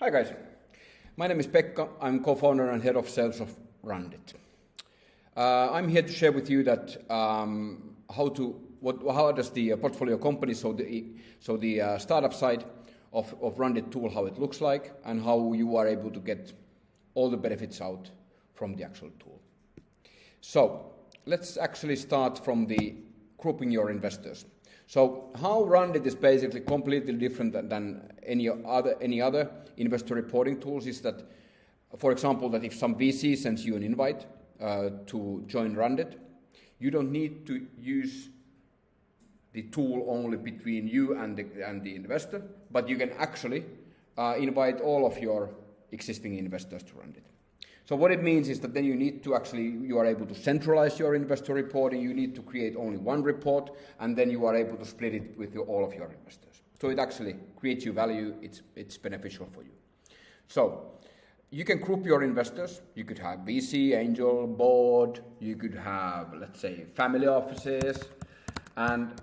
Hi guys, my name is Pekka. I'm co-founder and head of sales of Rundit. I'm here to share with you that how does the portfolio company, so the startup side of Rundit tool, how it looks like, and how you are able to get all the benefits out from the actual tool. So let's actually start from the grouping your investors. So how Rundit is basically completely different than any other investor reporting tools is that, for example, that if some VC sends you an invite to join Rundit, you don't need to use the tool only between you and the investor, but you can actually invite all of your existing investors to Rundit. So what it means is that then you are able to centralize your investor reporting. You need to create only one report, and then you are able to split it with all of your investors. So it actually creates you value. It's beneficial for you. So you can group your investors. You could have VC, angel, board. You could have, let's say, family offices. And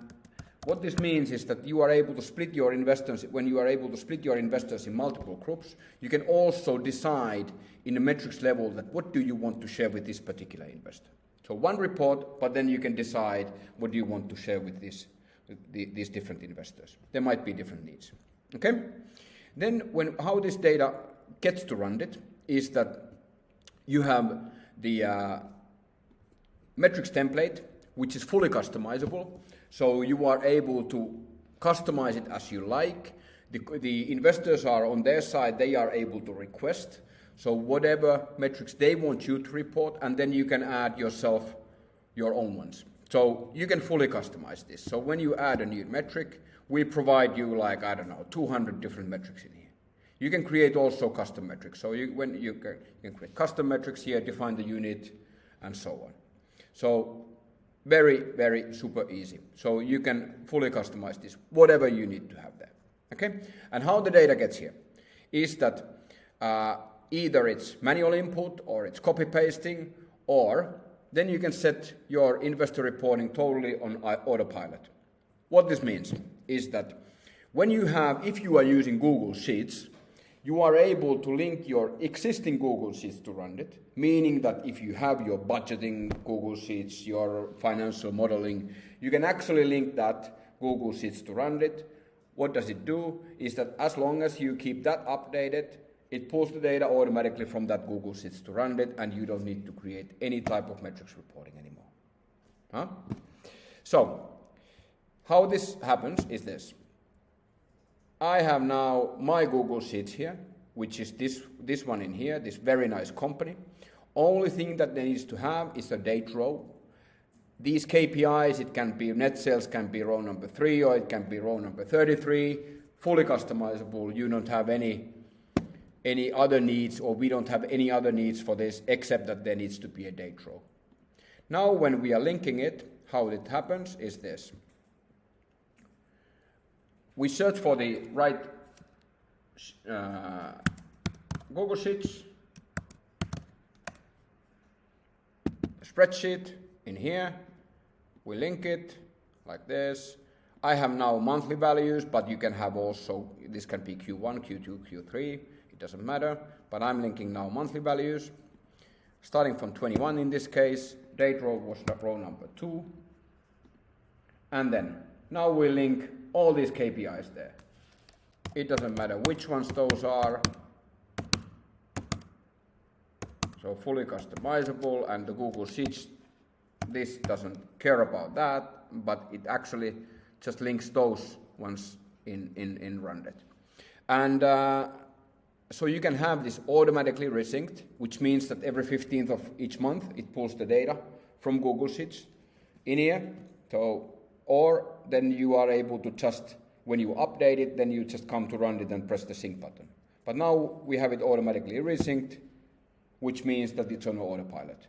what this means is that you are able to split your investors. When you are able to split your investors in multiple groups, you can also decide in the metrics level that what do you want to share with this particular investor. So one report, but then you can decide what do you want to share with these different investors. There might be different needs. Okay? Then how this data gets to Rundit is that you have the metrics template, which is fully customizable. So you are able to customize it as you like. The investors are on their side, they are able to request. So whatever metrics they want you to report, and then you can add yourself your own ones. So you can fully customize this. So when you add a new metric, we provide you 200 different metrics in here. You can create also custom metrics. So you can create custom metrics here, define the unit, and so on. So very, very super easy. So you can fully customize this, whatever you need to have there. Okay? And how the data gets here is that either it's manual input or it's copy pasting, or then you can set your investor reporting totally on autopilot. What this means is that if you are using Google Sheets, you are able to link your existing Google Sheets to Rundit, meaning that if you have your budgeting Google Sheets, your financial modeling, you can actually link that Google Sheets to Rundit. What does it do is that as long as you keep that updated, it pulls the data automatically from that Google Sheets to Rundit, and you don't need to create any type of metrics reporting anymore. Huh? So how this happens is this. I have now my Google Sheets here, which is this one in here, this very nice company. Only thing that they need to have is a date row. These KPIs, it can be net sales, can be row number 3, or it can be row number 33, fully customizable. You don't have any other needs, or we don't have any other needs for this, except that there needs to be a date row. Now when we are linking it, how it happens is this. We search for the right Google Sheets, spreadsheet in here. We link it like this. I have now monthly values, but you can have also, this can be Q1, Q2, Q3, it doesn't matter, but I'm linking now monthly values. Starting from 21 in this case, date row was row number 2. And then, now we link all these KPIs there. It doesn't matter which ones those are. So fully customizable, and the Google Sheets, this doesn't care about that, but it actually just links those ones in Rundit. And so you can have this automatically resynced, which means that every 15th of each month it pulls the data from Google Sheets in here. Or then you are able to just, when you update it, then you just come to Rundit and press the sync button. But now we have it automatically resynced, which means that it's on autopilot.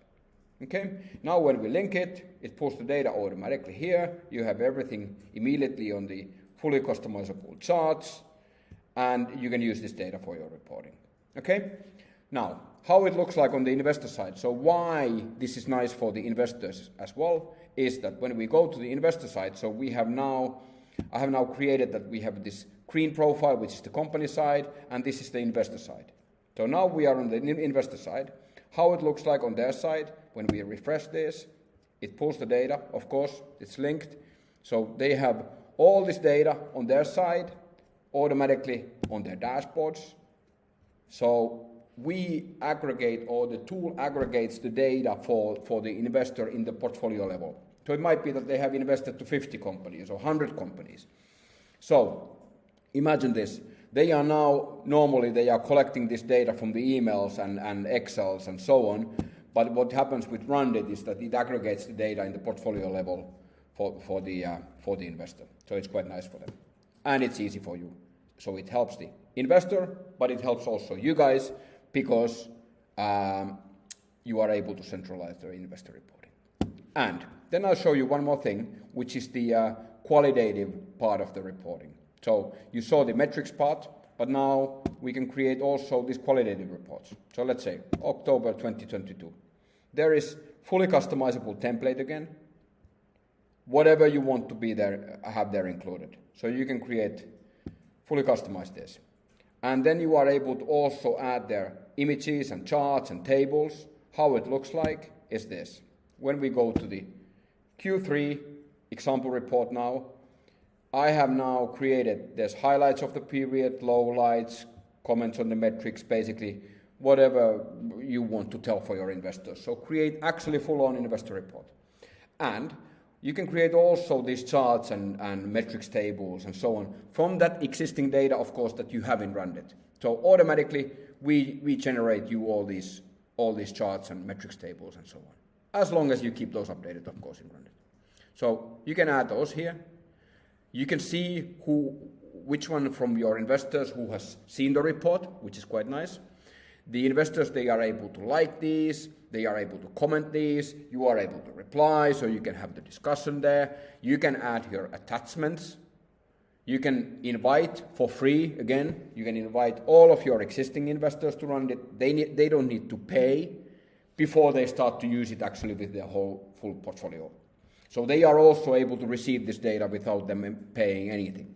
Okay? Now when we link it, it pulls the data automatically here. You have everything immediately on the fully customizable charts, and you can use this data for your reporting. Okay? Now, how it looks like on the investor side. So why this is nice for the investors as well is that when we go to the investor side, so I have now created that we have this green profile, which is the company side, and this is the investor side. So now we are on the investor side. How it looks like on their side, when we refresh this, it pulls the data, of course, it's linked. So they have all this data on their side, automatically on their dashboards. So we aggregate, or the tool aggregates the data for the investor in the portfolio level. So it might be that they have invested to 50 companies or 100 companies. So imagine this. They are now, normally they are collecting this data from the emails and Excels and so on, but what happens with Rundit is that it aggregates the data in the portfolio level for the investor. So it's quite nice for them. And it's easy for you. So it helps the investor, but it helps also you guys, because you are able to centralize the investor reporting. And then I'll show you one more thing, which is the qualitative part of the reporting. So you saw the metrics part, but now we can create also these qualitative reports. So let's say October 2022. There is fully customizable template again. Whatever you want to be there, have there included. So you can create, fully customize this. And then you are able to also add there images and charts and tables. How it looks like is this. When we go to the Q3 example report now, I have now created, there's highlights of the period, lowlights, comments on the metrics, basically whatever you want to tell for your investors. So create actually full-on investor report. And you can create also these charts and metrics tables and so on from that existing data, of course, that you have in Rundit. So automatically we generate you all these charts and metrics tables and so on, as long as you keep those updated, of course, in Rundit. So you can add those here. You can see which one from your investors who has seen the report, which is quite nice. The investors, they are able to like these, they are able to comment these, you are able to reply, so you can have the discussion there. You can add your attachments. You can invite for free, again, you can invite all of your existing investors to run it. They don't need to pay before they start to use it actually with their whole full portfolio. So they are also able to receive this data without them paying anything.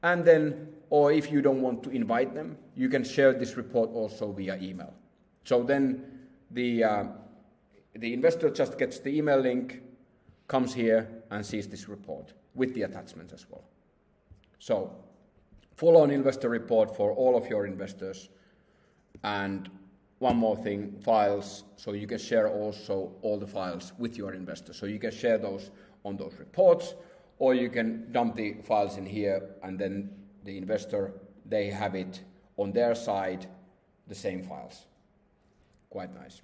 And then, or if you don't want to invite them, you can share this report also via email. So then the investor just gets the email link, comes here and sees this report with the attachments as well. So full-on investor report for all of your investors. And one more thing, files, so you can share also all the files with your investors. So you can share those on those reports, or you can dump the files in here, and then the investor, they have it on their side, the same files. Quite nice.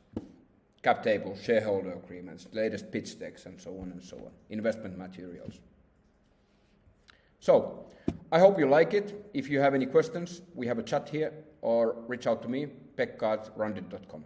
Cap tables, shareholder agreements, latest pitch decks, and so on and so on. Investment materials. So, I hope you like it. If you have any questions, we have a chat here, or reach out to me, pekka@rundit.com.